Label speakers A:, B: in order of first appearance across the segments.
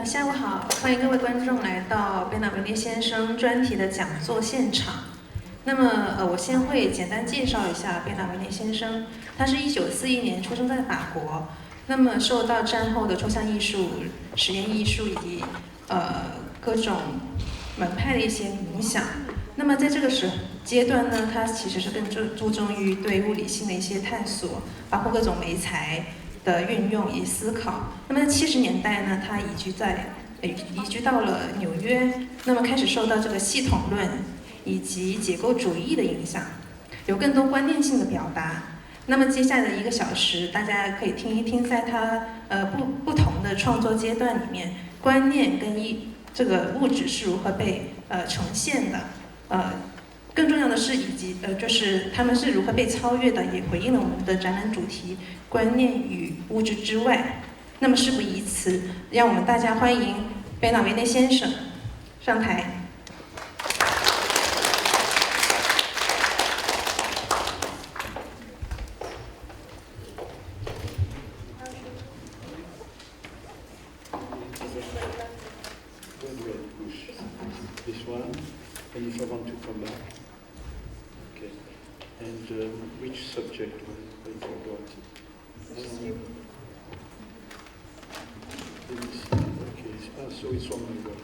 A: 下午好，欢迎各位观众来到贝纳维涅先生专题的讲座现场。那么我先会简单介绍一下贝纳维涅先生。他是1941年出生在法国，那么受到战后的抽象艺术、实验艺术以及各种门派的一些影响。那么在这个阶段呢，他其实是更注重于对物理性的一些探索，包括各种媒材的运用以及思考。那么在70年代呢，他移居到了纽约，那么开始受到这个系统论以及结构主义的影响，有更多观念性的表达。那么接下来的1个小时，大家可以听一听，在他不同的创作阶段里面，观念跟这个物质是如何被呈现的，更重要的是就是他们是如何被超越的，也回应了我们的展览主题“观念与物质之外”。那么事不宜迟，让我们大家欢迎贝纳维内先生上台。
B: Which subject will you go to? Okay, so it's from my work.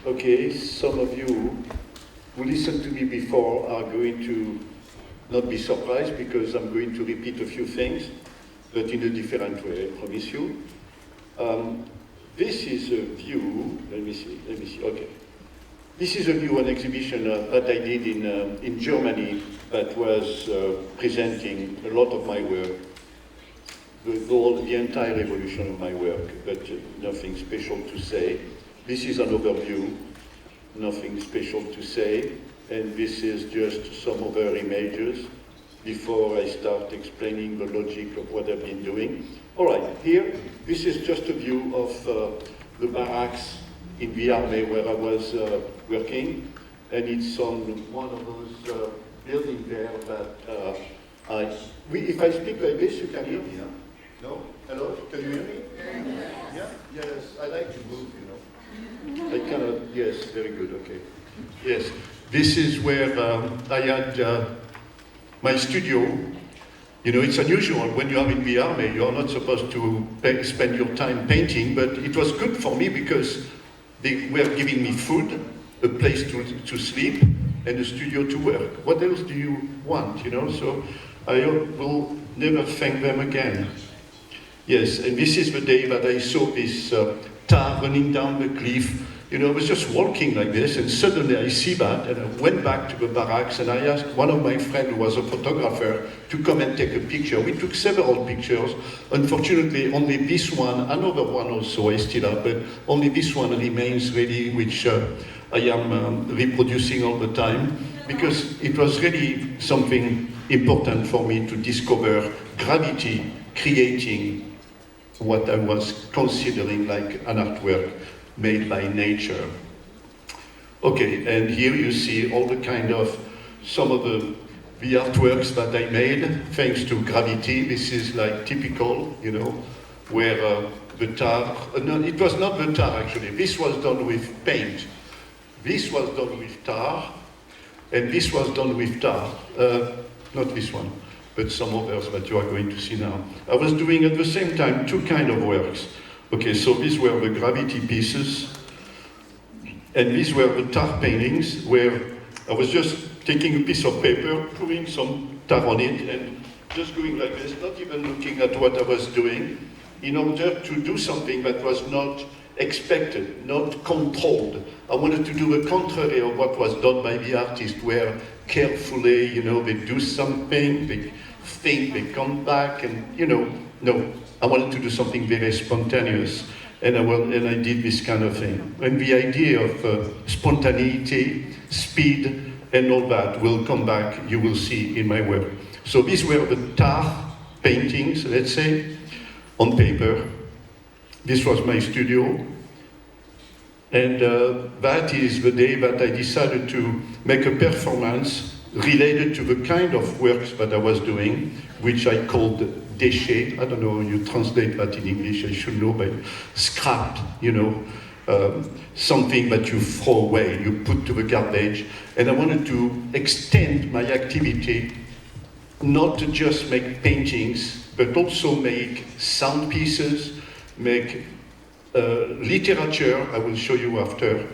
B: Okay, some of you who listened to me before are going to not be surprised because I'm going to repeat a few things, but in a different way, I promise you. This is a view, let me see, okay. This is a view, an exhibition that I did in Germany that was presenting a lot of my work, the entire evolution of my work, but nothing special to say. This is an overview, nothing special to say, and this is just some other images before I start explaining the logic of what I've been doing. All right, here, this is just a view of the barracks in the army where I was working, and it's on one of those buildings there that if I speak like this, you can hear me, huh? No? Hello? Can you hear me? Yeah? Yes, I like to move, you know. I cannot, yes, very good, okay. Yes, this is where I had my studio. You know, it's unusual when you are in the army, you're not supposed to spend your time painting, but it was good for me because they were giving me food, a place to sleep, and a studio to work. What else do you want, you know? So I will never thank them again. Yes, and this is the day that I saw this tar running down the cliff. You know, I was just walking like this, and suddenly I see that, and I went back to the barracks, and I asked one of my friends who was a photographer to come and take a picture. We took several pictures. Unfortunately, only this one, another one also I still have, but only this one remains really, which I am reproducing all the time, because it was really something important for me to discover gravity creating what I was considering like an artwork made by nature. Okay, and here you see all the kind of, some of the artworks that I made thanks to gravity. This is like typical, you know, where the tar, no, it was not the tar actually, this was done with paint. This was done with tar, and this was done with tar. Not this one, but some others that you are going to see now. I was doing at the same time 2 kinds of works. Okay, so these were the gravity pieces, and these were the tar paintings, where I was just taking a piece of paper, putting some tar on it, and just going like this, not even looking at what I was doing, in order to do something that was not expected, not controlled. I wanted to do the contrary of what was done by the artist, where carefully, you know, they do something, they think, they come back, and, you know, no. I wanted to do something very spontaneous, and I did this kind of thing. And the idea of spontaneity, speed, and all that will come back, you will see in my work. So these were the tar paintings, let's say, on paper. This was my studio. And that is the day that I decided to make a performance related to the kind of works that I was doing, which I called déchet. I don't know how you translate that in English, I should know, but scrap, you know, something that you throw away, you put to the garbage. And I wanted to extend my activity, not to just make paintings, but also make sound pieces, make literature, I will show you after,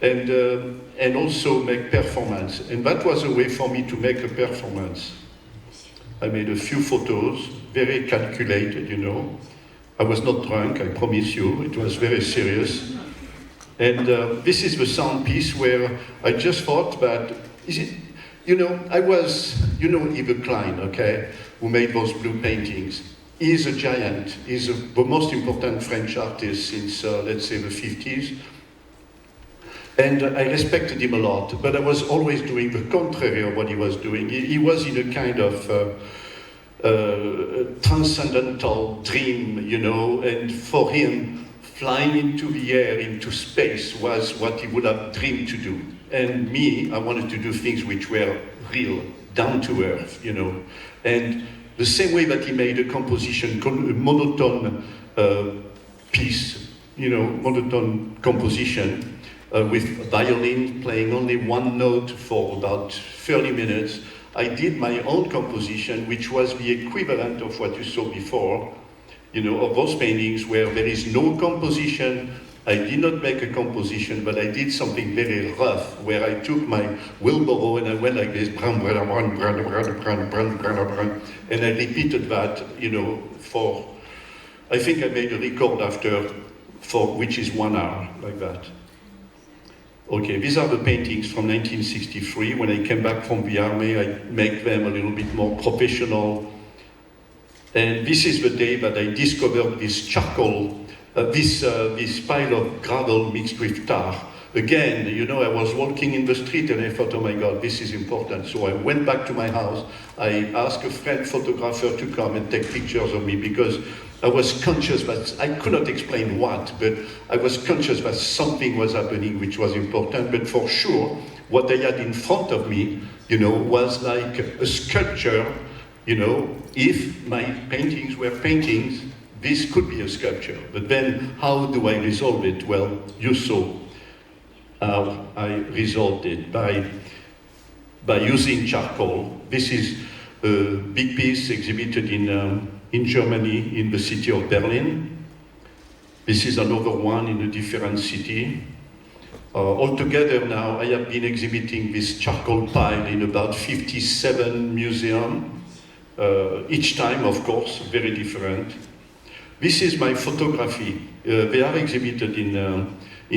B: and also make performance. And that was a way for me to make a performance. I made a few photos, very calculated, you know. I was not drunk, I promise you, it was very serious. And this is the sound piece where I just thought that, you know, I was, you know, Yves Klein, okay, who made those blue paintings. He's a giant, he's the most important French artist since, let's say, the 50s. And I respected him a lot, but I was always doing the contrary of what he was doing. He was in a kind of transcendental dream, you know, and for him, flying into the air, into space, was what he would have dreamed to do. And me, I wanted to do things which were real, down to earth, you know. And the same way that he made a composition, a monotone piece, you know, monotone composition, with violin playing only one note for about 30 minutes, I did my own composition, which was the equivalent of what you saw before, you know, of those paintings where there is no composition. I did not make a composition, but I did something very rough, where I took my wheelbarrow and I went like this, and I repeated that, you know, for, I think I made a record after, which is 1 hour, like that. Okay, these are the paintings from 1963. When I came back from the army, I make them a little bit more professional. And this is the day that I discovered this charcoal, this pile of gravel mixed with tar. Again, you know, I was walking in the street and I thought, oh my God, this is important. So I went back to my house. I asked a friend photographer to come and take pictures of me, because I was conscious that, I could not explain what, but I was conscious that something was happening which was important. But for sure, what I had in front of me, you know, was like a sculpture. You know, if my paintings were paintings, this could be a sculpture. But then how do I resolve it? Well, you saw how I resolved it by using charcoal. This is a big piece exhibited in Germany, in the city of Berlin. This is another one in a different city. Altogether now, I have been exhibiting this charcoal pile in about 57 museums. Each time, of course, very different. This is my photography. They are exhibited in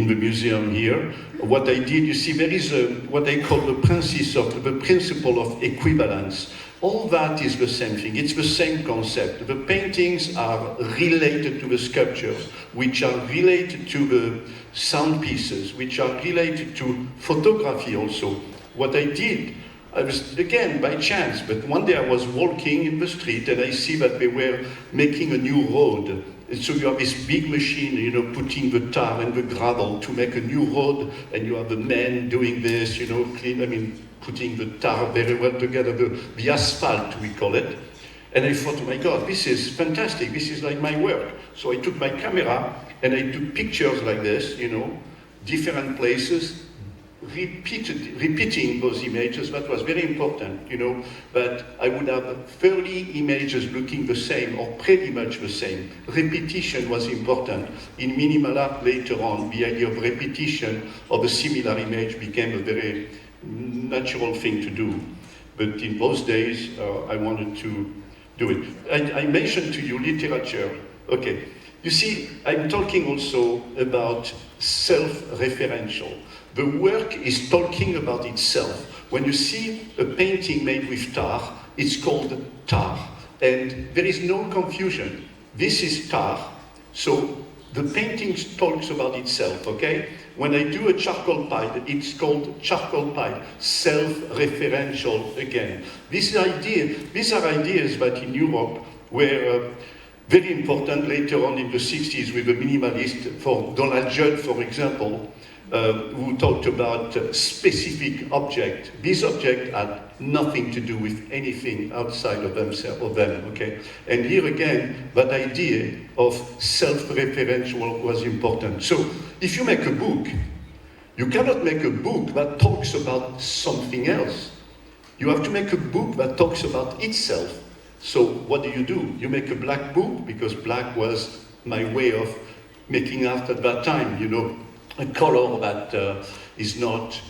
B: the museum here. What I did, you see, there is what I call the principle of equivalence. All that is the same thing. It's the same concept. The paintings are related to the sculptures, which are related to the sound pieces, which are related to photography also. What I did, I was, again, by chance, but one day I was walking in the street and I see that they were making a new road. And so you have this big machine, you know, putting the tar and the gravel to make a new road, and you have the men doing this, you know, putting the tar very well together, the asphalt, we call it. And I thought, oh my God, this is fantastic, this is like my work. So I took my camera and I took pictures like this, you know, different places, repeating those images. That was very important, you know, but I would have 30 images looking the same or pretty much the same. Repetition was important. In minimal art later on, the idea of repetition of a similar image became a very natural thing to do. But in those days, I wanted to do it. I mentioned to you literature. Okay, you see, I'm talking also about self-referential. The work is talking about itself. When you see a painting made with tar, it's called tar. And there is no confusion. This is tar, so the painting talks about itself, okay? When I do a charcoal pile, it's called charcoal pile, self-referential again. These are ideas that in Europe were very important later on in the 60s with the minimalist. For Donald Judd, for example, who talked about specific object. These objects had nothing to do with anything outside of themselves, of them, okay? And here again, that idea of self-referential was important. So, if you make a book, you cannot make a book that talks about something else. You have to make a book that talks about itself. So what do? You make a black book, because black was my way of making art at that time, you know, a color that is not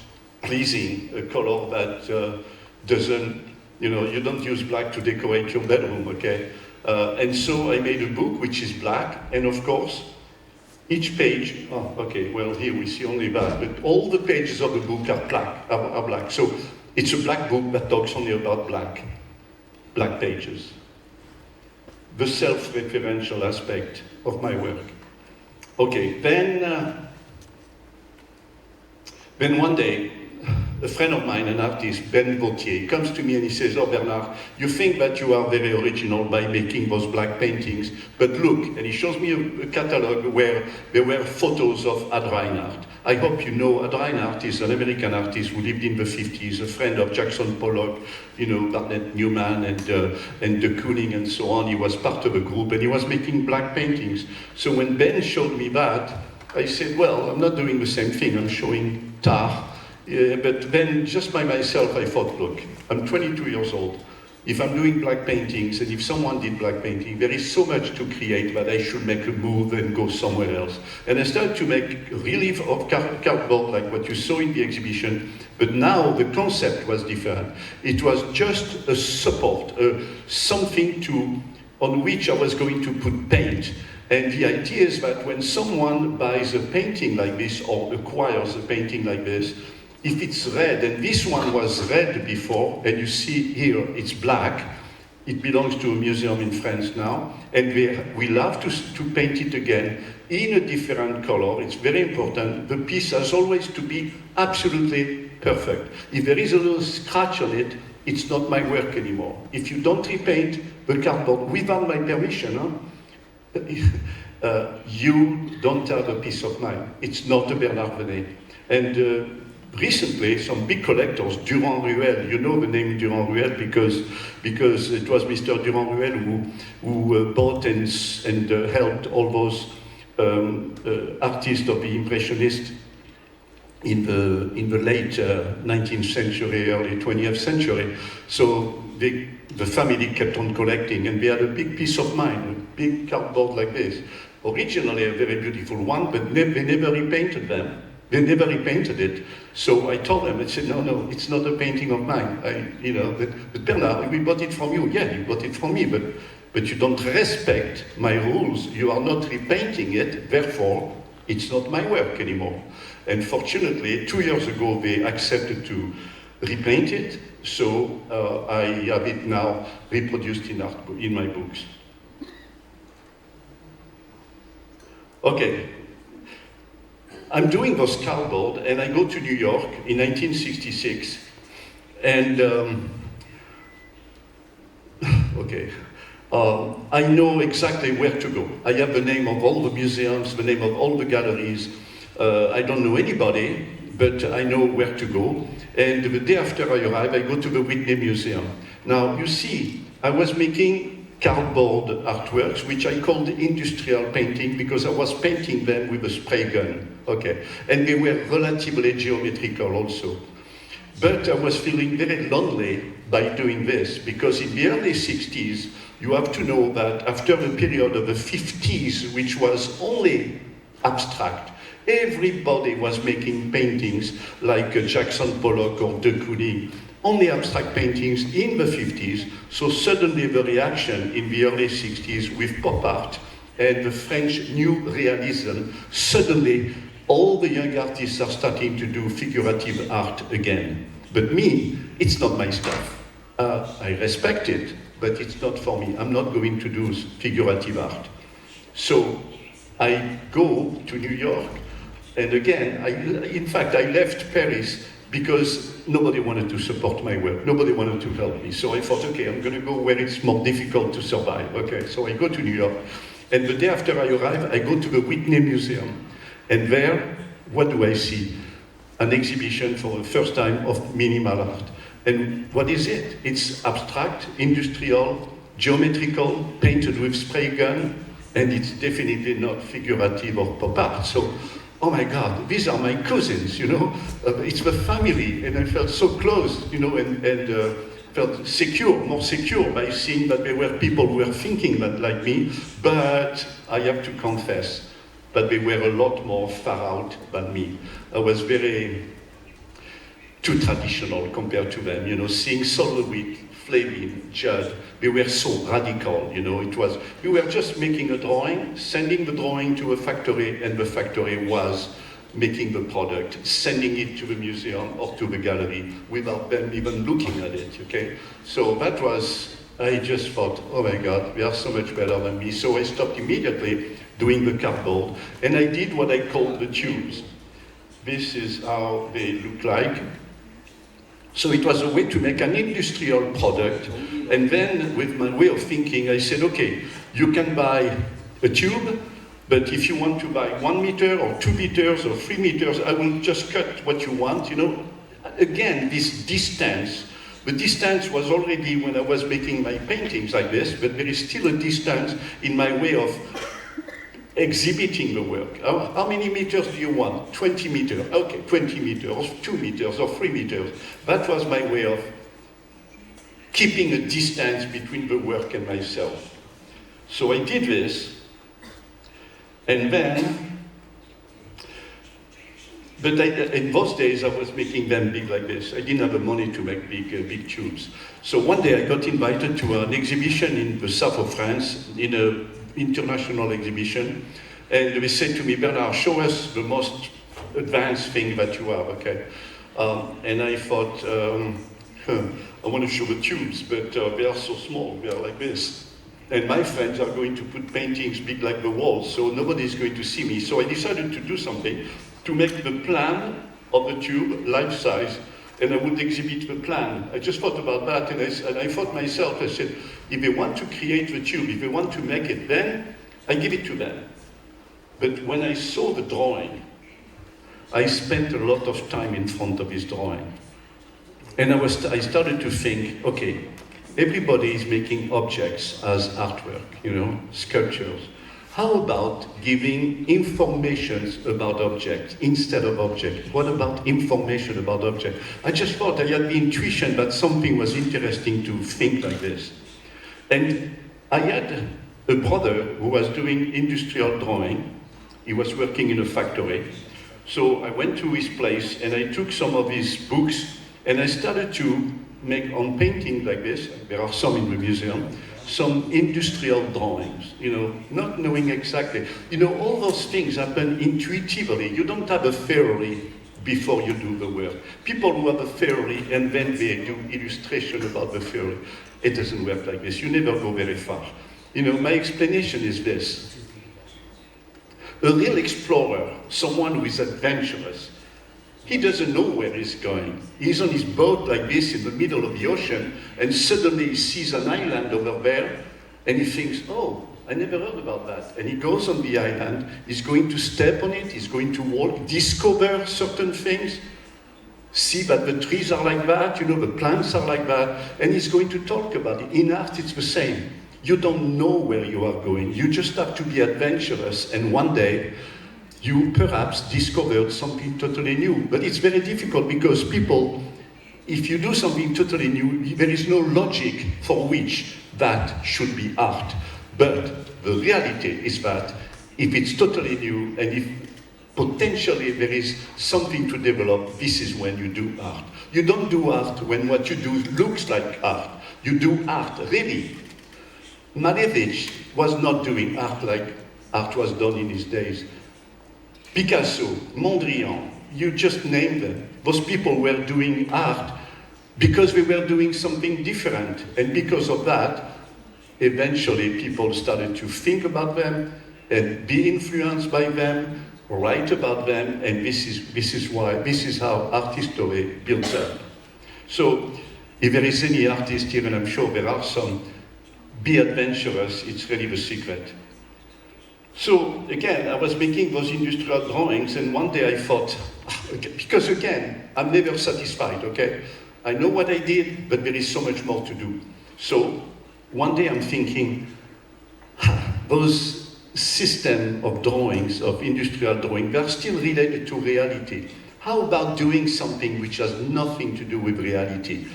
B: pleasing, a color that doesn't, you know, you don't use black to decorate your bedroom, okay? And so I made a book which is black, and of course, each page, oh, okay, well, here we see only that, but all the pages of the book are black. So it's a black book that talks only about black pages. The self-referential aspect of my work. Okay, then one day, a friend of mine, an artist, Ben Vautier, comes to me and he says, "Oh, Bernard, you think that you are very original by making those black paintings, but look," and he shows me a catalog where there were photos of Ad Reinhardt. I hope you know Ad Reinhardt is an American artist who lived in the 50s, a friend of Jackson Pollock, you know, Barnett Newman and de Kooning and so on. He was part of a group and he was making black paintings. So when Ben showed me that, I said, well, I'm not doing the same thing, I'm showing tar. But then, just by myself, I thought, look, I'm 22 years old. If I'm doing black paintings, and if someone did black painting, there is so much to create that I should make a move and go somewhere else. And I started to make relief of cardboard, like what you saw in the exhibition, but now the concept was different. It was just a support, something on which I was going to put paint. And the idea is that when someone buys a painting like this, or acquires a painting like this, if it's red, and this one was red before, and you see here it's black, it belongs to a museum in France now, and we love to paint it again in a different color. It's very important. The piece has always to be absolutely perfect. If there is a little scratch on it, it's not my work anymore. If you don't repaint the cardboard without my permission, you don't have a peace of mind. It's not a Bernar Venet. And recently, some big collectors, Durand-Ruel, you know the name Durand-Ruel because it was Mr. Durand-Ruel who bought and helped all those artists of the Impressionists in the late 19th century, early 20th century. So the family kept on collecting, and they had a big piece of mind, a big cardboard like this. Originally a very beautiful one, but they never repainted them. They never repainted it. So I told them, I said, no, it's not a painting of mine. But Bernard, we bought it from you. Yeah, you bought it from me, but you don't respect my rules. You are not repainting it, therefore, it's not my work anymore. And fortunately, 2 years ago, they accepted to repaint it, so I have it now reproduced in my books. Okay. I'm doing those cardboard, and I go to New York in 1966, and I know exactly where to go. I have the name of all the museums, the name of all the galleries. I don't know anybody, but I know where to go. And the day after I arrive, I go to the Whitney Museum. Now, you see, I was making cardboard artworks, which I called industrial painting because I was painting them with a spray gun, okay? And they were relatively geometrical also. But I was feeling very lonely by doing this because in the early 60s, you have to know that after the period of the 50s, which was only abstract, everybody was making paintings like Jackson Pollock or de Kooning, only abstract paintings in the 50s, so suddenly the reaction in the early 60s with pop art and the French new realism, suddenly all the young artists are starting to do figurative art again. But me, it's not my stuff. I respect it, but it's not for me. I'm not going to do figurative art. So I go to New York, and again, in fact, I left Paris because nobody wanted to support my work. Nobody wanted to help me. So I thought, okay, I'm going to go where it's more difficult to survive. Okay, so I go to New York. And the day after I arrive, I go to the Whitney Museum. And there, what do I see? An exhibition for the first time of minimal art. And what is it? It's abstract, industrial, geometrical, painted with spray gun, and it's definitely not figurative or pop art. So, oh my God, these are my cousins, you know? It's the family, and I felt so close, you know, and felt secure, more secure by seeing that there were people who were thinking that like me, but I have to confess that they were a lot more far out than me. I was very too traditional compared to them, you know, seeing Solowik, Flavin, Judd, they were so radical, you know, we were just making a drawing, sending the drawing to a factory, and the factory was making the product, sending it to the museum or to the gallery without them even looking at it, okay? So that was, I just thought, oh my God, they are so much better than me. So I stopped immediately doing the cardboard, and I did what I called the tubes. This is how they look like. So it was a way to make an industrial product, and then with my way of thinking, I said, okay, you can buy a tube, but if you want to buy 1 meter or 2 meters or 3 meters, I will just cut what you want, you know. Again, this distance, the distance was already when I was making my paintings like this, but there is still a distance in my way of exhibiting the work. How many meters do you want? 20 meters. Okay, 20 meters, or 2 meters, or 3 meters. That was my way of keeping a distance between the work and myself. So I did this, and then, but in those days I was making them big like this. I didn't have the money to make big tubes. So one day I got invited to an exhibition in the south of France, in an international exhibition, and they said to me, Bernard, show us the most advanced thing that you have, okay? And I thought, I want to show the tubes, but they are so small, they are like this. And my friends are going to put paintings big like the walls, so nobody is going to see me. So I decided to do something to make the plan of the tube life-size, and I would exhibit the plan. I just thought about that, and I thought myself, I said, if they want to create the tube, if they want to make it, then I give it to them. But when I saw the drawing, I spent a lot of time in front of this drawing. And I started to think, okay, everybody is making objects as artwork, you know, sculptures. How about giving information about objects instead of objects? What about information about objects? I just thought I had the intuition that something was interesting to think like this. And I had a brother who was doing industrial drawing. He was working in a factory. So I went to his place and I took some of his books and I started to make on painting like this, there are some in the museum, some industrial drawings, you know, not knowing exactly. You know, all those things happen intuitively. You don't have a theory before you do the work. People who have a theory and then they do illustration about the theory, it doesn't work like this. You never go very far. You know, my explanation is this. A real explorer, someone who is adventurous, he doesn't know where he's going. He's on his boat like this in the middle of the ocean, and suddenly he sees an island over there, and he thinks, oh, I never heard about that. And he goes on the island, he's going to step on it, he's going to walk, discover certain things, see that the trees are like that, you know, the plants are like that, and he's going to talk about it. In art, it's the same. You don't know where you are going. You just have to be adventurous, and one day, you perhaps discovered something totally new. But it's very difficult because people, if you do something totally new, there is no logic for which that should be art. But the reality is that if it's totally new and if potentially there is something to develop, this is when you do art. You don't do art when what you do looks like art. You do art, really. Malevich was not doing art like art was done in his days. Picasso, Mondrian, you just named them. Those people were doing art because they were doing something different. And because of that, eventually people started to think about them and be influenced by them, write about them, and this is how art history builds up. So if there is any artist here, and I'm sure there are some, be adventurous, it's really the secret. So again, I was making those industrial drawings, and one day I thought, because again, I'm never satisfied, okay? I know what I did, but there is so much more to do. So one day I'm thinking, those system of drawings, of industrial drawing, they are still related to reality. How about doing something which has nothing to do with reality?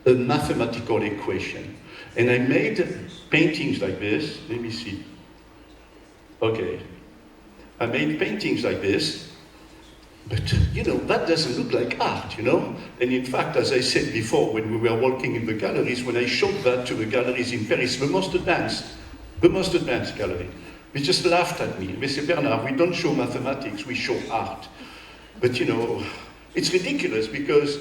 B: A mathematical equation. And I made paintings like this. Let me see. Okay. I made paintings like this, but you know, that doesn't look like art, you know? And in fact, as I said before, when we were walking in the galleries, when I showed that to the galleries in Paris, the most advanced gallery, they just laughed at me. They said, Bernard, we don't show mathematics, we show art. But you know, it's ridiculous, because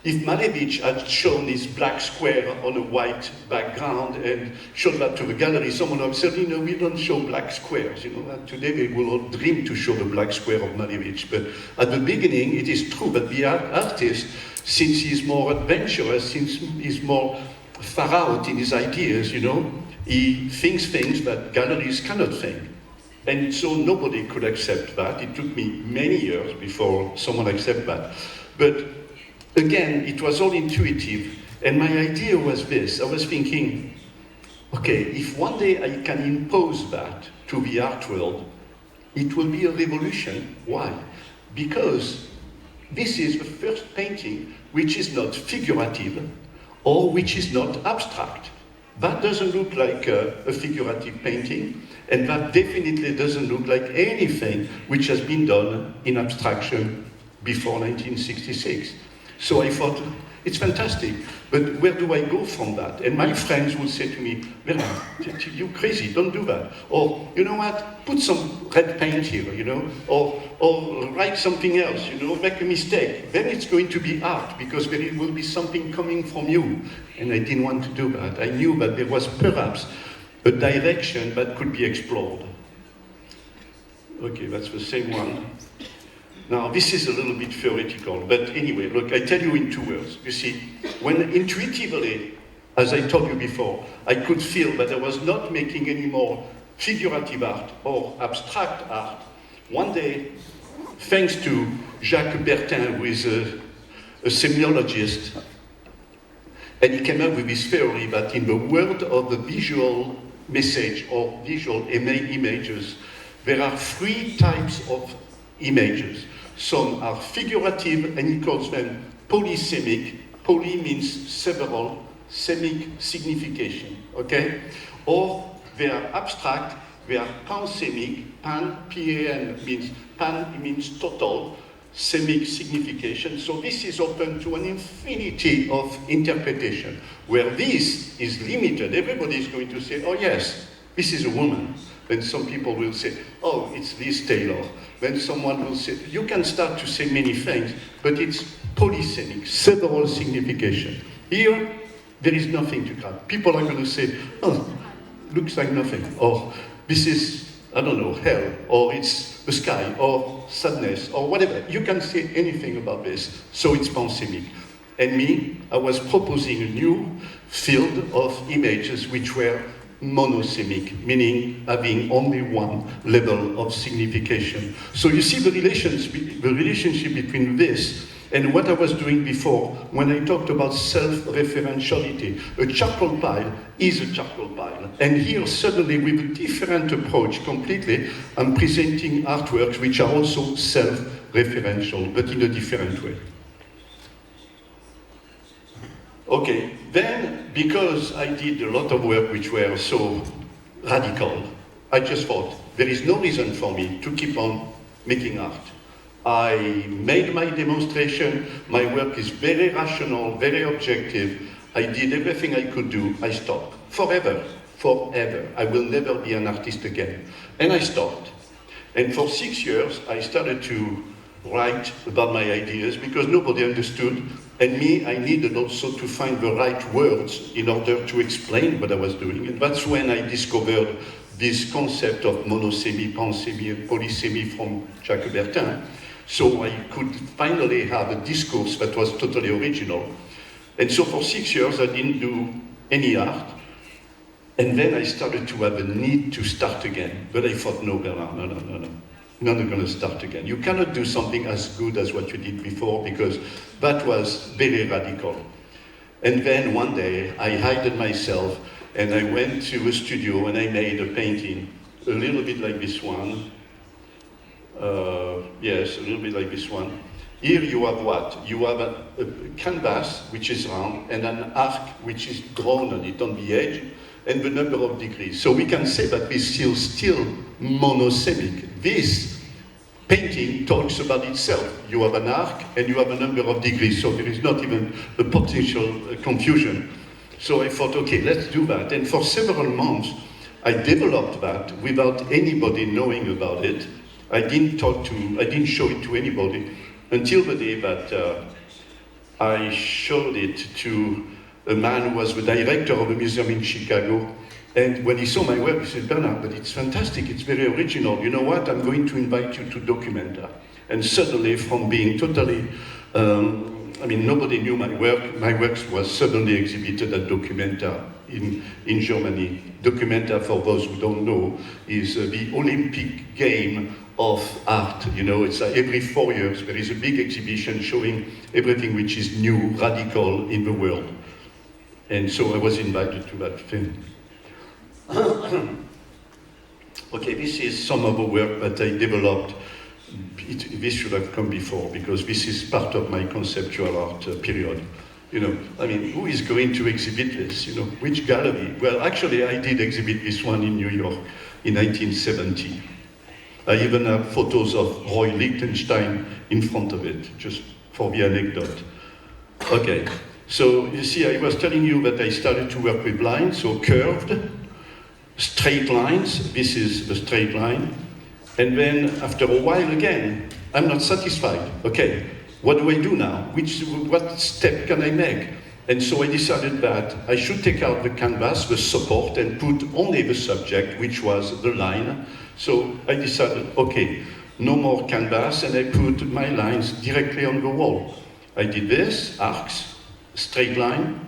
B: if Malevich had shown this black square on a white background and showed that to the gallery, someone would have said, you know, we don't show black squares. You know, today they will all dream to show the black square of Malevich. But at the beginning, it is true that the artist, since he's more adventurous, since he's more far out in his ideas, you know, he thinks things that galleries cannot think. And so nobody could accept that. It took me many years before someone accepted that. But again, it was all intuitive. And my idea was this. I was thinking, okay, if one day I can impose that to the art world, it will be a revolution. Why? Because this is the first painting which is not figurative or which is not abstract. That doesn't look like a figurative painting, and that definitely doesn't look like anything which has been done in abstraction before 1966. So I thought, it's fantastic, but where do I go from that? And my friends would say to me, Bernard, you're crazy, don't do that. Or, you know what, put some red paint here, you know, or write something else, you know, make a mistake. Then it's going to be art, because there will be something coming from you. And I didn't want to do that. I knew that there was perhaps a direction that could be explored. Okay, that's the same one. Now, this is a little bit theoretical, but anyway, look, I tell you in 2 words. You see, when intuitively, as I told you before, I could feel that I was not making any more figurative art or abstract art, one day, thanks to Jacques Bertin, who is a semiologist, and he came up with this theory that in the world of the visual message or visual images, there are 3 types of images. Some are figurative, and he calls them polysemic. Poly means several, semic signification, okay? Or they are abstract, they are pansemic. Pan, P-A-N, means total, semic signification. So this is open to an infinity of interpretation. Where this is limited, everybody is going to say, oh yes, this is a woman. Then some people will say, oh, it's Liz Taylor. Then someone will say, you can start to say many things, but it's polysemic, several signification. Here, there is nothing to grab. People are going to say, oh, looks like nothing. Or this is, I don't know, hell. Or it's the sky, or sadness, or whatever. You can say anything about this. So it's pansemic. And me, I was proposing a new field of images which were monosemic, meaning having only one level of signification. So you see the relationship between this and what I was doing before when I talked about self-referentiality. A charcoal pile is a charcoal pile. And here suddenly with a different approach completely, I'm presenting artworks which are also self-referential, but in a different way. Okay, then, because I did a lot of work which were so radical, I just thought, there is no reason for me to keep on making art. I made my demonstration, my work is very rational, very objective, I did everything I could do, I stopped. Forever, I will never be an artist again. And I stopped. And for 6 years, I started to write about my ideas because nobody understood. And me, I needed also to find the right words in order to explain what I was doing. And that's when I discovered this concept of monosemi, pansemi, and polysemi from Jacques Bertin. So I could finally have a discourse that was totally original. And so for 6 years, I didn't do any art. And then I started to have a need to start again. But I thought, no, Bernard, no. You're not going to start again. You cannot do something as good as what you did before, because that was very radical. And then one day I hid myself and I went to a studio and I made a painting, a little bit like this one. Yes, a little bit like this one. Here you have what? You have a canvas which is round and an arc which is drawn on it on the edge, and the number of degrees. So we can say that this is still monosemic. This painting talks about itself. You have an arc and you have a number of degrees, so there is not even a potential confusion. So I thought, okay, let's do that. And for several months, I developed that without anybody knowing about it. I didn't show it to anybody until the day that I showed it to a man who was the director of a museum in Chicago. And when he saw my work, he said, Bernard, but it's fantastic, it's very original. You know what, I'm going to invite you to Documenta. And suddenly, from being totally, nobody knew my work was suddenly exhibited at Documenta in Germany. Documenta, for those who don't know, is the Olympic game of art. You know, it's every 4 years there is a big exhibition showing everything which is new, radical in the world. And so I was invited to that thing. Okay, this is some of the work that I developed. This should have come before, because this is part of my conceptual art period. You know, I mean, who is going to exhibit this? You know, which gallery? Well, actually, I did exhibit this one in New York in 1970. I even have photos of Roy Lichtenstein in front of it, just for the anecdote. Okay, so you see, I was telling you that I started to work with lines, so curved, straight lines. This is the straight line. And then after a while again, I'm not satisfied. Okay, what do I do now? What step can I make? And so I decided that I should take out the canvas, the support, and put only the subject, which was the line. So I decided, okay, no more canvas, and I put my lines directly on the wall. I did this, arcs, straight line,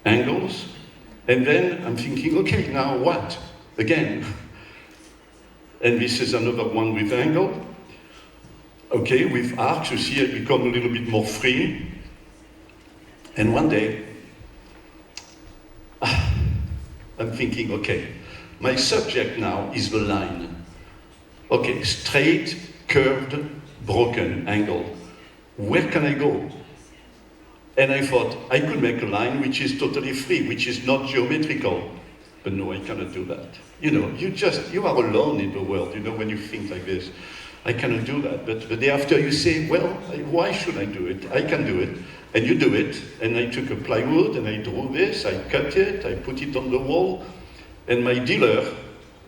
B: angles, and then I'm thinking, okay, now what? Again. And this is another one with angle. Okay, with arcs, you see I become a little bit more free. And one day, I'm thinking, okay, my subject now is the line. Okay, straight, curved, broken, angle. Where can I go? And I thought, I could make a line which is totally free, which is not geometrical. But no, I cannot do that. You know, you are alone in the world, you know, when you think like this. I cannot do that. But the day after you say, well, why should I do it? I can do it. And you do it. And I took a plywood and I drew this, I cut it, I put it on the wall. And my dealer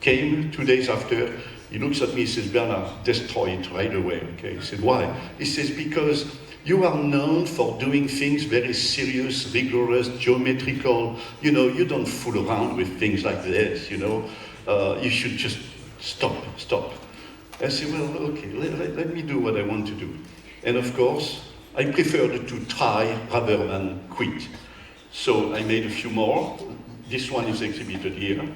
B: came 2 days after. He looks at me, he says, Bernard, destroy it right away. Okay, he said, why? He says, because you are known for doing things very serious, rigorous, geometrical. You know, you don't fool around with things like this, you know. You should just stop. I said, well, okay, let me do what I want to do. And of course, I preferred to try rather than quit. So I made a few more. This one is exhibited here.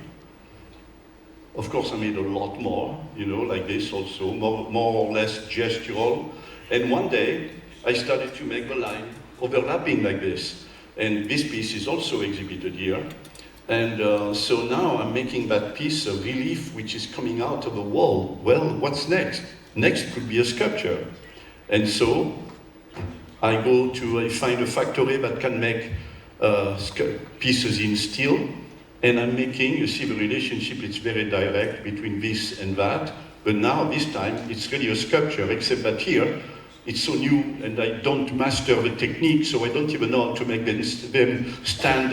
B: Of course, I made a lot more, you know, like this also, more or less gestural. And one day, I started to make the line overlapping like this. And this piece is also exhibited here. And so now I'm making that piece a relief which is coming out of the wall. Well, what's next? Next could be a sculpture. And so I find a factory that can make pieces in steel. And I'm making, you see the relationship, it's very direct between this and that. But now, this time, it's really a sculpture, except that here, it's so new and I don't master the technique, so I don't even know how to make them stand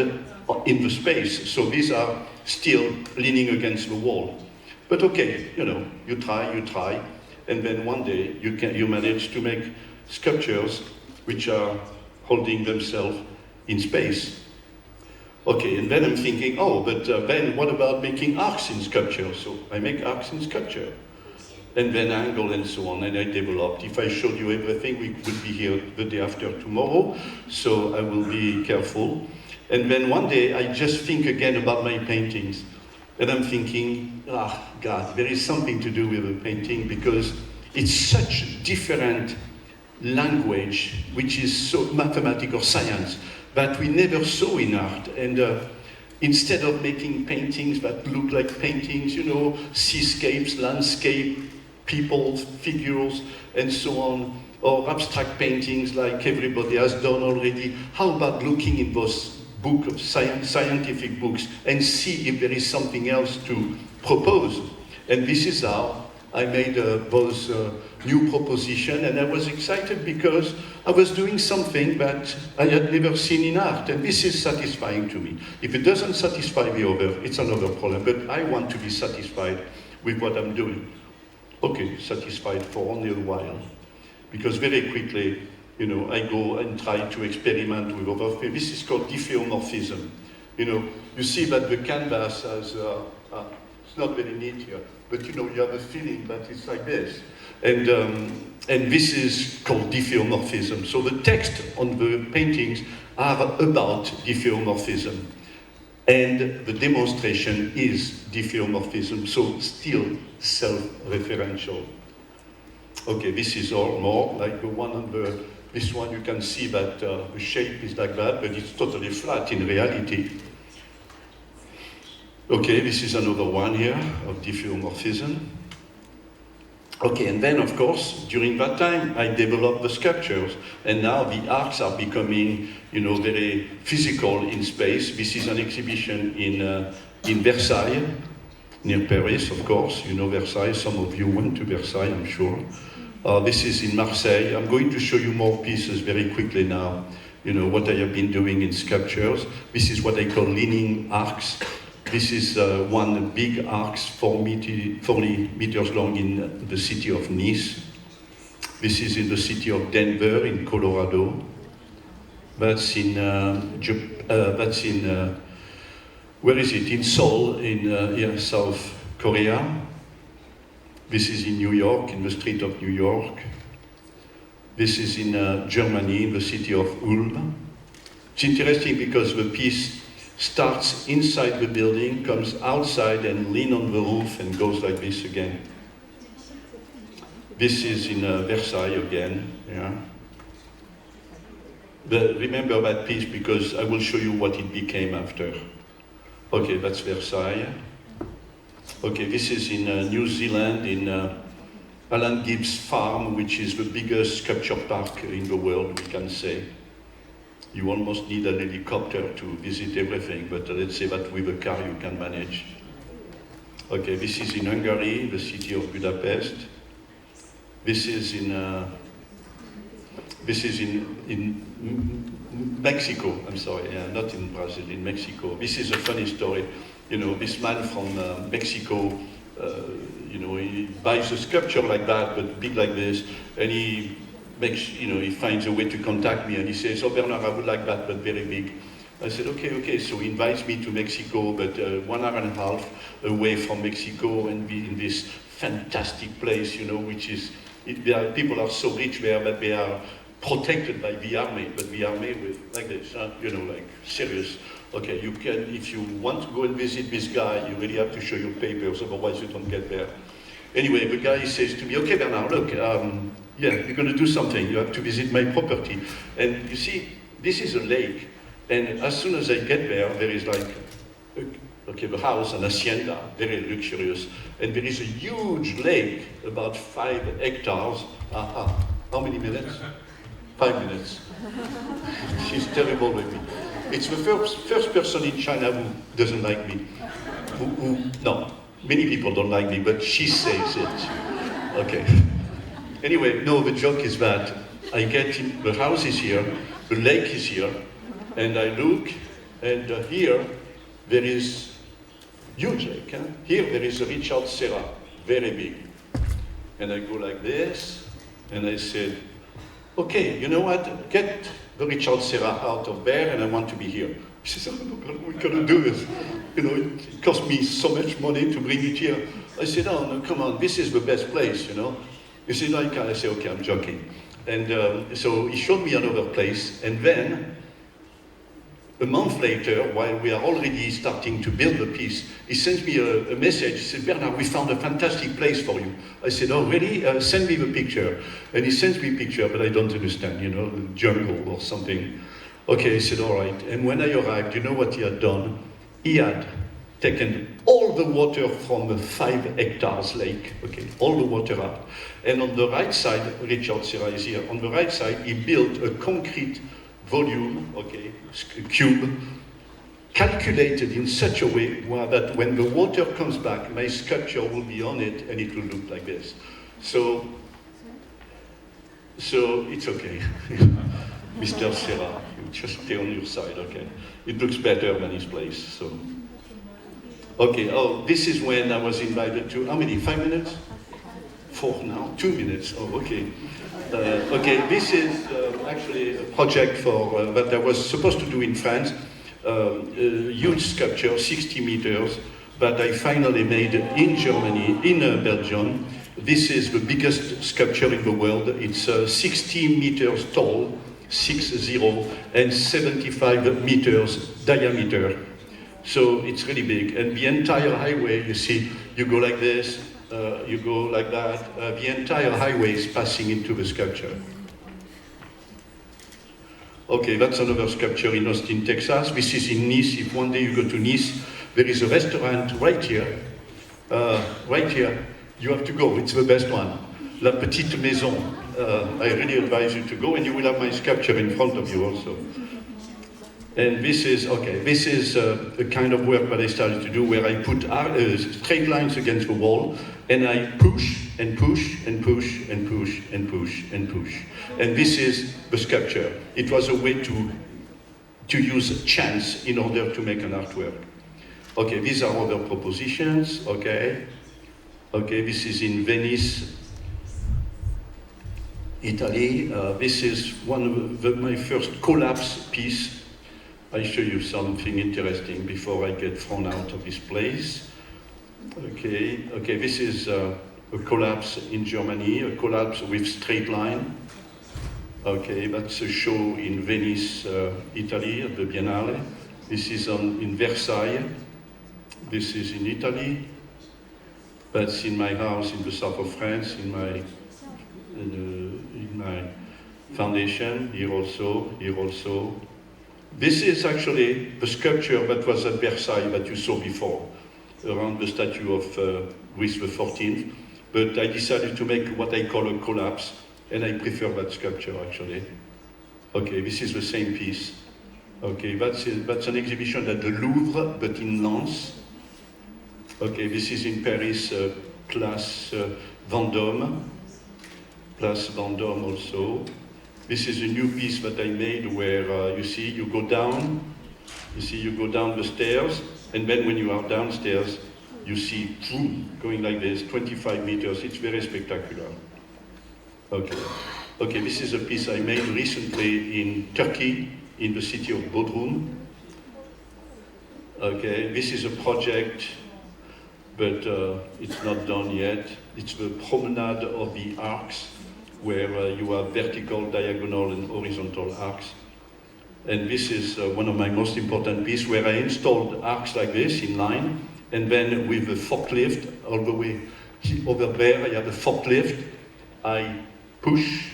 B: in the space. So these are still leaning against the wall. But okay, you know, you try, and then one day you manage to make sculptures which are holding themselves in space. Okay, and then I'm thinking, oh, but then what about making arcs in sculpture? So I make arcs in sculpture. And then angle and so on, and I developed. If I showed you everything, we would be here the day after tomorrow, so I will be careful. And then one day I just think again about my paintings. And I'm thinking, God, there is something to do with the painting because it's such a different language, which is so mathematical science, that we never saw in art. And instead of making paintings that look like paintings, you know, seascapes, landscape, people, figures, and so on, or abstract paintings like everybody has done already, how about looking in those scientific books and see if there is something else to propose? And this is how I made those new proposition, and I was excited because I was doing something that I had never seen in art, and this is satisfying to me. If it doesn't satisfy the other, it's another problem, but I want to be satisfied with what I'm doing. Okay, satisfied for only a while, because very quickly, you know, I go and try to experiment with other things. This is called diffeomorphism. You know, you see that the canvas has, it's not very neat here, but you know, you have a feeling that it's like this. And this is called diffeomorphism. So the text on the paintings are about diffeomorphism. And the demonstration is diffeomorphism, so still self-referential. Okay, this is all more like the one on this one. You can see that the shape is like that, but it's totally flat in reality. Okay, this is another one here of diffeomorphism. Okay, and then of course, during that time, I developed the sculptures, and now the arcs are becoming, you know, very physical in space. This is an exhibition in Versailles, near Paris, of course. You know Versailles, some of you went to Versailles, I'm sure. This is in Marseille. I'm going to show you more pieces very quickly now, you know, what I have been doing in sculptures. This is what I call leaning arcs. This is one big arc, 40 meters long in the city of Nice. This is in the city of Denver in Colorado. That's in, where is it? In Seoul, in South Korea. This is in New York, in the street of New York. This is in Germany, in the city of Ulm. It's interesting because the piece starts inside the building, comes outside and leans on the roof and goes like this again. This is in Versailles again, yeah. Remember that piece because I will show you what it became after. Okay, that's Versailles. Okay, this is in New Zealand, in Alan Gibbs Farm, which is the biggest sculpture park in the world, we can say. You almost need an helicopter to visit everything, but let's say that with a car you can manage. Okay, this is in Hungary, the city of Budapest. This is in Mexico. I'm sorry, yeah, not in Brazil, in Mexico. This is a funny story. You know, this man from Mexico, you know, he buys a sculpture like that, but big like this, and he finds a way to contact me, and he says, "Oh, Bernard, I would like that, but very big." I said, okay. So he invites me to Mexico, but 1 hour and a half away from Mexico, and be in this fantastic place, you know, which is, people are so rich there that they are protected by the army, but the army with, like this, you know, like serious. Okay, you can, if you want to go and visit this guy, you really have to show your papers, otherwise you don't get there. Anyway, the guy says to me, "Okay, Bernard, look, yeah, you're going to do something. You have to visit my property." And you see, this is a lake. And as soon as I get there, there is like, okay, the house, an hacienda, very luxurious. And there is a huge lake, about 5 hectares. How many minutes? 5 minutes. She's terrible with me. It's the first person in China who doesn't like me. No, many people don't like me, but she says it. Okay. Anyway, no, the joke is that I get in, the house is here, the lake is here, and I look, and here there is huge lake. Huh? Here there is a Richard Serra, very big. And I go like this, and I said, "Okay, you know what? Get the Richard Serra out of there, and I want to be here." She said, "Oh, no, we cannot do this. You know, it cost me so much money to bring it here." I said, "Oh, no, come on, this is the best place, you know." You see, no, I can't. I say, "Okay, I'm joking." And so he showed me another place, and then a month later, while we are already starting to build the piece, he sends me a message. He said, Bernard, we found a fantastic place for you. I said, oh, really? Send me the picture. And he sends me a picture, but I don't understand, you know, the jungle or something. Okay, he said, all right. And when I arrived, you know what he had done? He had taken all the water from the 5 hectares lake, okay, all the water out. And on the right side, Richard Serra is here, on the right side, he built a concrete volume, okay, cube, calculated in such a way that when the water comes back, my sculpture will be on it and it will look like this. So it's okay. Mr. Serra, you just stay on your side, okay? It looks better than his place, so. Okay, oh, this is when I was invited to, how many, 5 minutes? 4 now, 2 minutes, oh, okay. Okay, this is actually a project for that I was supposed to do in France, a huge sculpture, 60 meters, that I finally made in Germany, in Belgium. This is the biggest sculpture in the world. It's 60 meters tall, 60, and 75 meters diameter. So it's really big. And the entire highway, you see, you go like this, you go like that. The entire highway is passing into the sculpture. Okay, that's another sculpture in Austin, Texas. This is in Nice. If one day you go to Nice, there is a restaurant right here. Right here. You have to go. It's the best one. La Petite Maison. I really advise you to go, and you will have my sculpture in front of you also. And this is, okay, this is a kind of work that I started to do where I put straight lines against the wall and I push and push and push and push and push and push. And this is the sculpture. It was a way to use chance in order to make an artwork. Okay, these are other propositions, okay. Okay, this is in Venice, Italy. This is one of my first collapse piece. I show you something interesting before I get thrown out of this place. Okay, okay, this is a collapse in Germany, a collapse with straight line. Okay, that's a show in Venice, Italy, at the Biennale. This is in Versailles. This is in Italy. That's in my house in the south of France, in my foundation, here also, here also. This is actually the sculpture that was at Versailles that you saw before, around the statue of Louis XIV. But I decided to make what I call a collapse, and I prefer that sculpture actually. Okay, this is the same piece. Okay, that's an exhibition at the Louvre, but in Lens. Okay, this is in Paris, Place Vendôme. Place Vendôme also. This is a new piece that I made where you see, you go down the stairs, and then when you are downstairs, you see, boom, going like this, 25 meters. It's very spectacular. Okay. Okay, this is a piece I made recently in Turkey, in the city of Bodrum. Okay, this is a project, but it's not done yet. It's the Promenade of the Arcs, where you have vertical, diagonal, and horizontal arcs. And this is one of my most important pieces, where I installed arcs like this in line, and then with a forklift, all the way over there, I have a forklift. I push,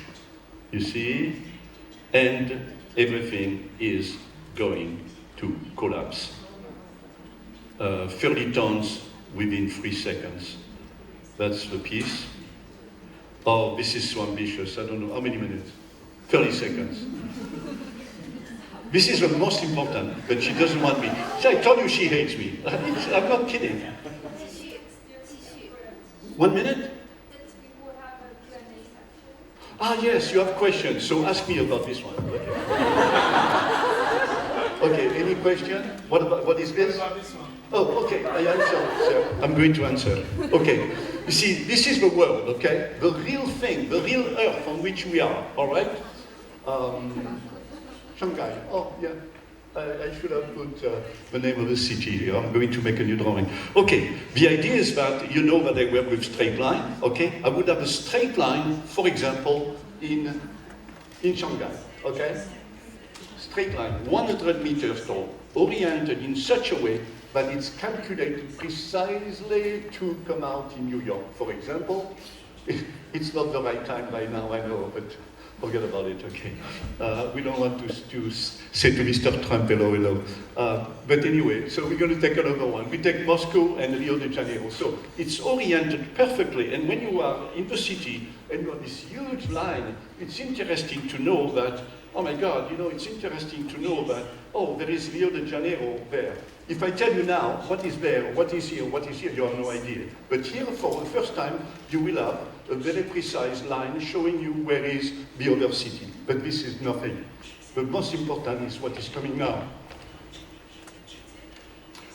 B: you see, and everything is going to collapse. 30 tons within 3 seconds. That's the piece. Oh, this is so ambitious. I don't know, how many minutes? 30 seconds. This is the most important, but she doesn't want me. See, I told you she hates me. I'm not kidding. 1 minute? Ah, yes, you have questions, so ask me about this one. Okay, okay, any question? What is this?
C: What about this one?
B: Oh, okay, I answer, sir. I'm going to answer. Okay, you see, this is the world, okay? The real thing, the real earth on which we are, all right? Shanghai, oh, yeah. I should have put the name of the city here. I'm going to make a new drawing. Okay, the idea is that you know that I work with straight line, okay? I would have a straight line, for example, in Shanghai, okay? straight line, 100 meters tall, oriented in such a way that it's calculated precisely to come out in New York. For example, it's not the right time by now, I know, but forget about it, okay. We don't want to say to Mr. Trump, hello. But anyway, so we're going to take another one. We take Moscow and Rio de Janeiro. So it's oriented perfectly, and when you are in the city and you have this huge line, it's interesting to know that, oh my God, you know, it's interesting to know that, oh, there is Rio de Janeiro there. If I tell you now what is there, what is here, you have no idea. But here, for the first time, you will have a very precise line showing you where is the other city. But this is nothing. The most important is what is coming now.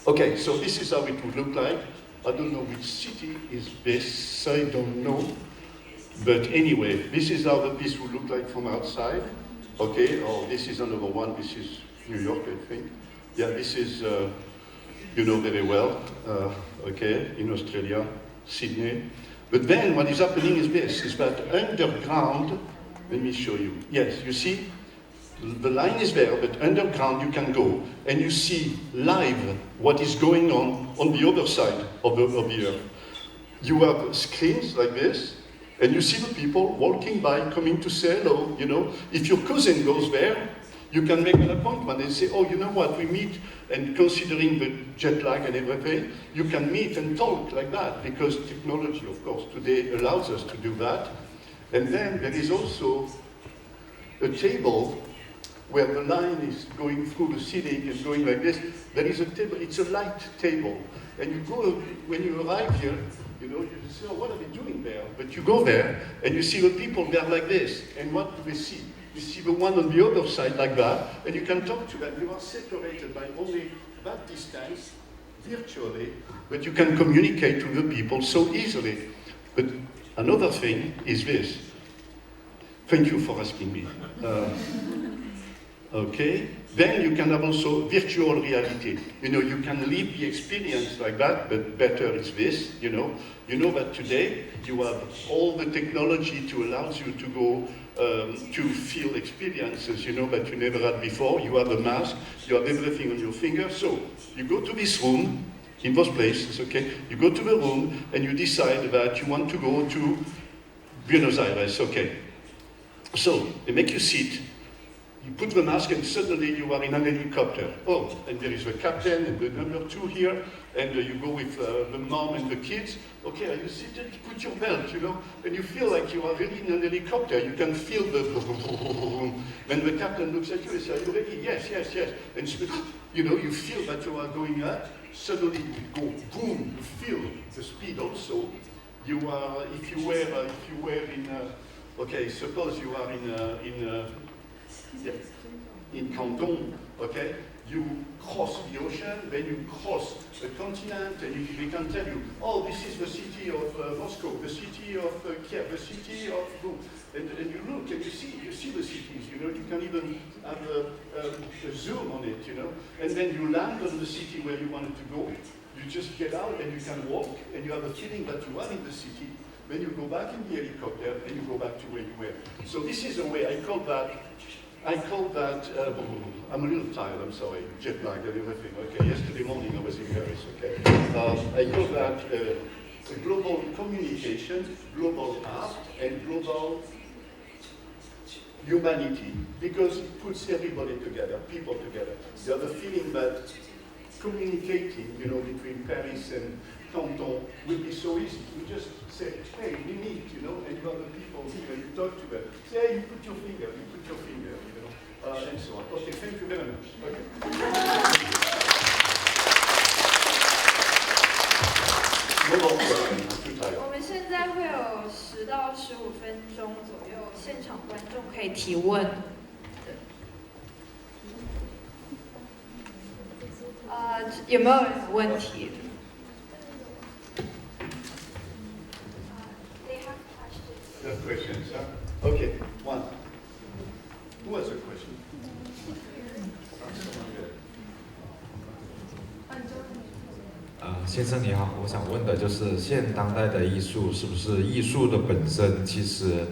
B: Okay, so this is how it would look like. I don't know which city is this, I don't know. But anyway, this is how the piece would look like from outside. Okay, oh, this is another one. This is New York, I think. Yeah, this is, you know very well, okay, in Australia, Sydney. But then what is happening is this, is that underground, let me show you. Yes, you see, the line is there, but underground you can go, and you see live what is going on the other side of the earth. You have screens like this, and you see the people walking by, coming to say hello, you know. If your cousin goes there, you can make an appointment and say, oh, you know what, we meet, and considering the jet lag and everything, you can meet and talk like that, because technology, of course, today allows us to do that. And then there is also a table where the line is going through the ceiling and going like this. There is a table, it's a light table. And you go, when you arrive here, you know, you say, oh, what are they doing there? But you go there, and you see the people there like this. And what do they see? You see the one on the other side like that, and you can talk to them. You are separated by only that distance, virtually, but you can communicate to the people so easily. But another thing is this. Thank you for asking me. Okay, then you can have also virtual reality. You know, you can live the experience like that, but better is this, you know. You know that today you have all the technology to allow you to go to feel experiences, you know, that you never had before. You have a mask, you have everything on your finger. So you go to this room, in those places, okay? You go to the room and you decide that you want to go to Buenos Aires, okay? So they make you sit. You put the mask and suddenly you are in an helicopter. Oh, and there is the captain and the number 2 here, and you go with the mom and the kids. Okay, are you seated? Put your belt, you know, and you feel like you are really in an helicopter. You can feel the when the captain looks at you and says, are you ready? Yes. And you know, you feel that you are going up. Suddenly you go boom, you feel the speed also. You are, if you were in, okay, suppose you are in Guangdong, okay? You cross the ocean, then you cross the continent, and they can tell you, oh, this is the city of Moscow, the city of Kiev, the city of Boom. And you look and you see the cities, you know, you can even have a zoom on it, you know, and then you land on the city where you wanted to go. You just get out and you can walk, and you have a feeling that you are in the city. Then you go back in the helicopter, and you go back to where you were. So this is a way, I call that, I'm a little tired, I'm sorry, jet lag and everything, okay? Yesterday morning I was in Paris, okay? I call that global communication, global art, and global humanity, because it puts everybody together, people together. You have a feeling that communicating, you know, between Paris and Canton will be so easy. You just say, hey, we meet, you know, and you have the people here, you talk to them. Say, hey, you put your finger, you know, and so on. Okay, thank you very much. Okay. No more questions, I'm too tired.
A: 我们现在会有10到15分钟左右，现场观众可以提问。有没有人有问题？
B: There are questions, huh? Okay, one. Who has a question?
C: 先生你好，我想问的就是现当代的艺术是不是艺术的本身其实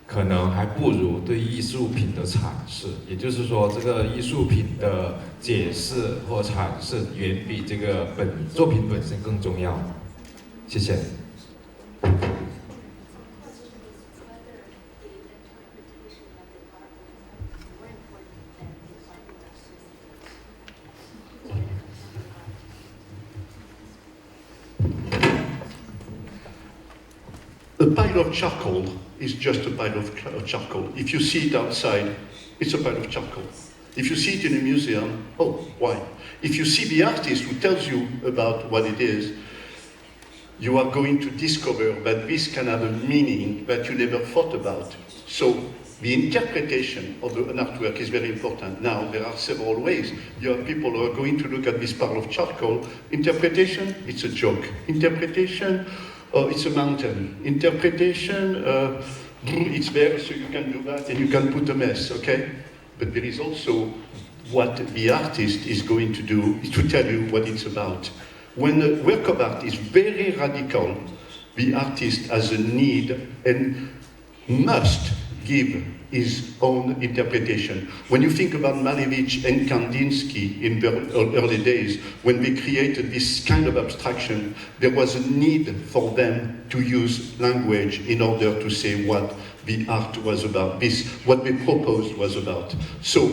C: 可能还不如对艺术品的阐释，也就是说，这个艺术品的解释或阐释远比这个作品本身更重要。谢谢。
B: A pile of charcoal is just a pile of charcoal. If you see it outside, it's a pile of charcoal. If you see it in a museum, oh, why? If you see the artist who tells you about what it is, you are going to discover that this can have a meaning that you never thought about. So the interpretation of an artwork is very important. Now, there are several ways. You have people who are going to look at this pile of charcoal. Interpretation, it's a joke. Interpretation, oh, it's a mountain. Interpretation, it's there, so you can do that and you can put a mess, okay? But there is also what the artist is going to do, is to tell you what it's about. When a work of art is very radical, the artist has a need and must give his own interpretation. When you think about Malevich and Kandinsky in the early days, when they created this kind of abstraction, there was a need for them to use language in order to say what the art was about, what they proposed was about. So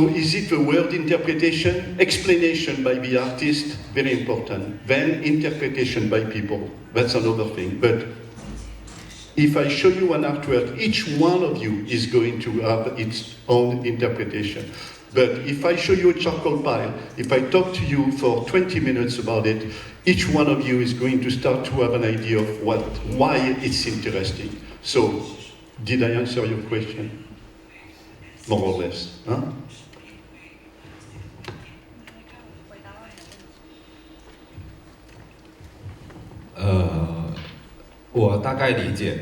B: is it the word interpretation? Explanation by the artist, very important. Then interpretation by people, that's another thing. But if I show you an artwork, each one of you is going to have its own interpretation. But if I show you a charcoal pile, if I talk to you for 20 minutes about it, each one of you is going to start to have an idea of why it's interesting. So, did I answer your question? More or less, huh?
C: Uh, 我大概理解，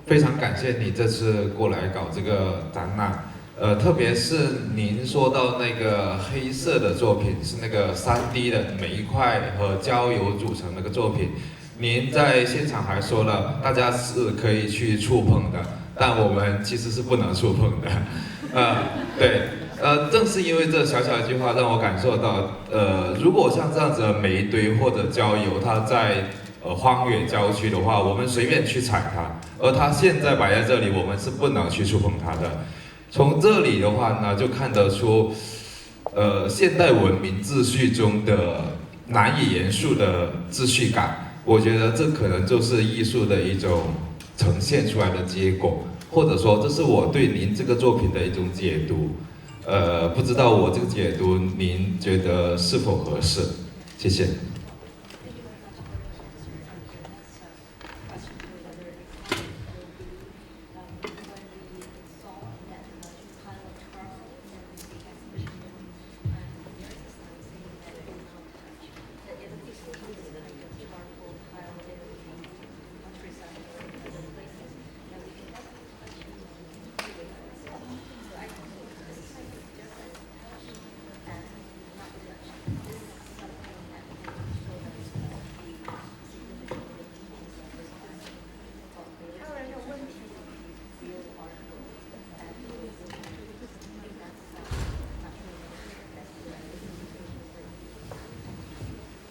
C: 非常感谢你这次过来搞这个展览，特别是您说到那个黑色的作品是那个3D 的每一块和胶油组成那个作品，您在现场还说了大家是可以去触碰的，但我们其实是不能触碰的，对。正是因为这小小一句话让我感受到，如果像这样子的煤堆或者焦油，它在荒野郊区的话，我们随便去踩它，而它现在摆在这里，我们是不能去触碰它的。从这里的话呢，就看得出，现代文明秩序中的难以言述的秩序感。我觉得这可能就是艺术的一种呈现出来的结果，或者说这是我对您这个作品的一种解读。不知道我这个解读您觉得是否合适？谢谢。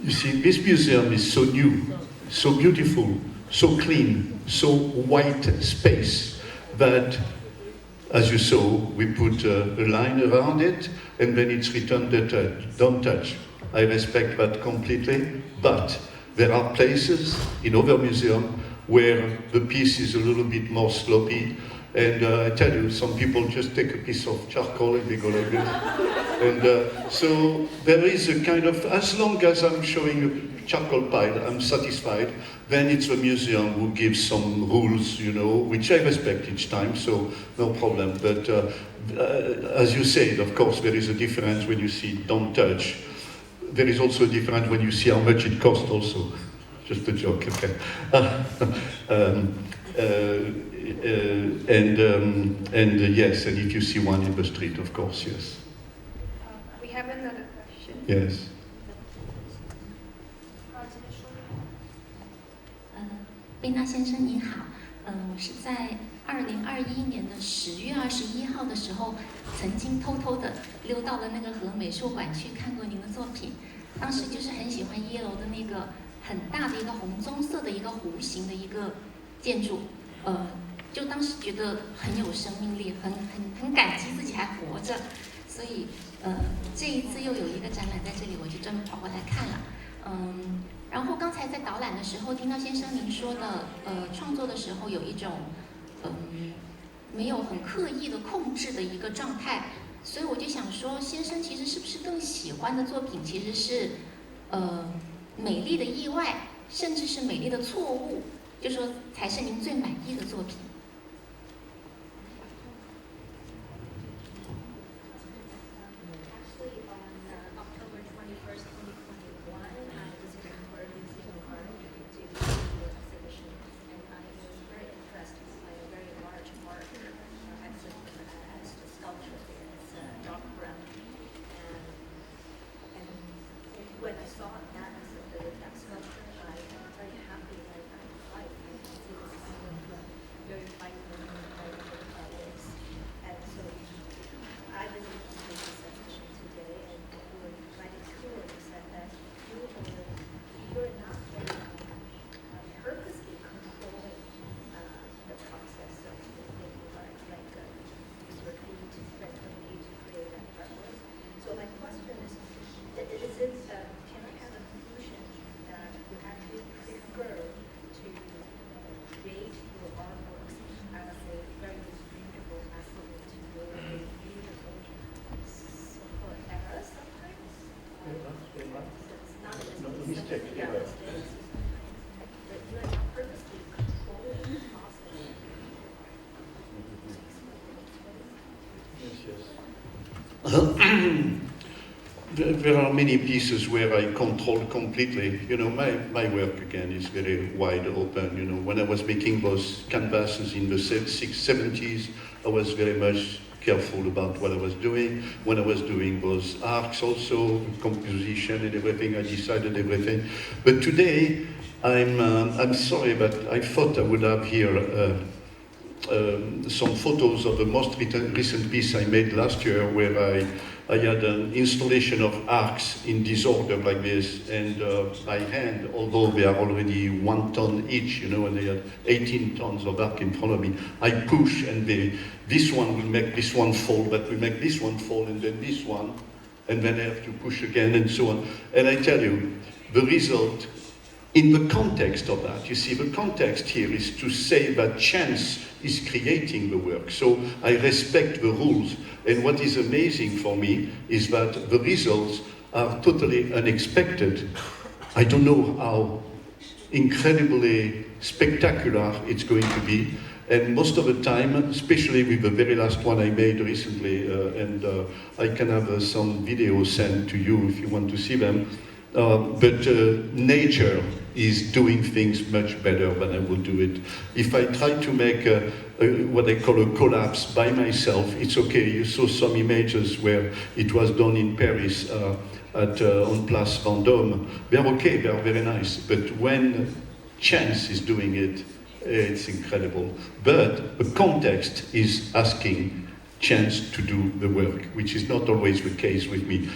B: You see, this museum is so new, so beautiful, so clean, so white space that, as you saw, we put a line around it and then it's written that don't touch. I respect that completely, but there are places in other museums where the piece is a little bit more sloppy. And I tell you, some people just take a piece of charcoal and they go like this. And so there is a kind of, as long as I'm showing a charcoal pile, I'm satisfied. Then it's the museum who gives some rules, you know, which I respect each time, so no problem. But as you said, of course, there is a difference when you see don't touch. There is also a difference when you see how much it costs also. Just a joke, okay. Yes, and if you see one in the street, of course, yes.
A: We have another question.
B: Yes.
D: 贝纳先生您好，我是在2021年的10月21号的时候，曾经偷偷的溜到了那个和美术馆去看过您的作品。当时就是很喜欢1楼的那个很大的一个红棕色的一个弧形的一个建筑，就当时觉得很有生命力，很感激自己还活着，所以这一次又有一个展览在这里，我就专门跑过来看了。然后刚才在导览的时候听到先生您说的，创作的时候有一种没有很刻意的控制的一个状态，所以我就想说，先生其实是不是更喜欢的作品其实是美丽的意外，甚至是美丽的错误，就说才是您最满意的作品。
B: There are many pieces where I control completely. You know, my work again is very wide open. You know, when I was making those canvases in the 70s, I was very much careful about what I was doing. When I was doing those arcs also, composition and everything, I decided everything. But today, I'm sorry, but I thought I would have here some photos of the most recent piece I made last year, where I had an installation of arcs in disorder like this, and by hand, although they are already 1 ton each, you know, and they had 18 tons of arc in front of me, I push, and this one will make this one fall, but we make this one fall, and then this one, and then I have to push again, and so on. And I tell you, the result, in the context of that, you see, the context here is to say that chance is creating the work. So I respect the rules. And what is amazing for me is that the results are totally unexpected. I don't know how incredibly spectacular it's going to be. And most of the time, especially with the very last one I made recently, and I can have some videos sent to you if you want to see them, but nature is doing things much better than I would do it. If I try to make what I call a collapse by myself, it's okay. You saw some images where it was done in Paris on Place Vendôme. They're okay, they're very nice. But when chance is doing it, it's incredible. But the context is asking chance to do the work, which is not always the case with me.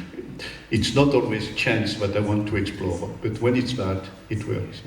B: It's not always chance that I want to explore, but when it's that, it works.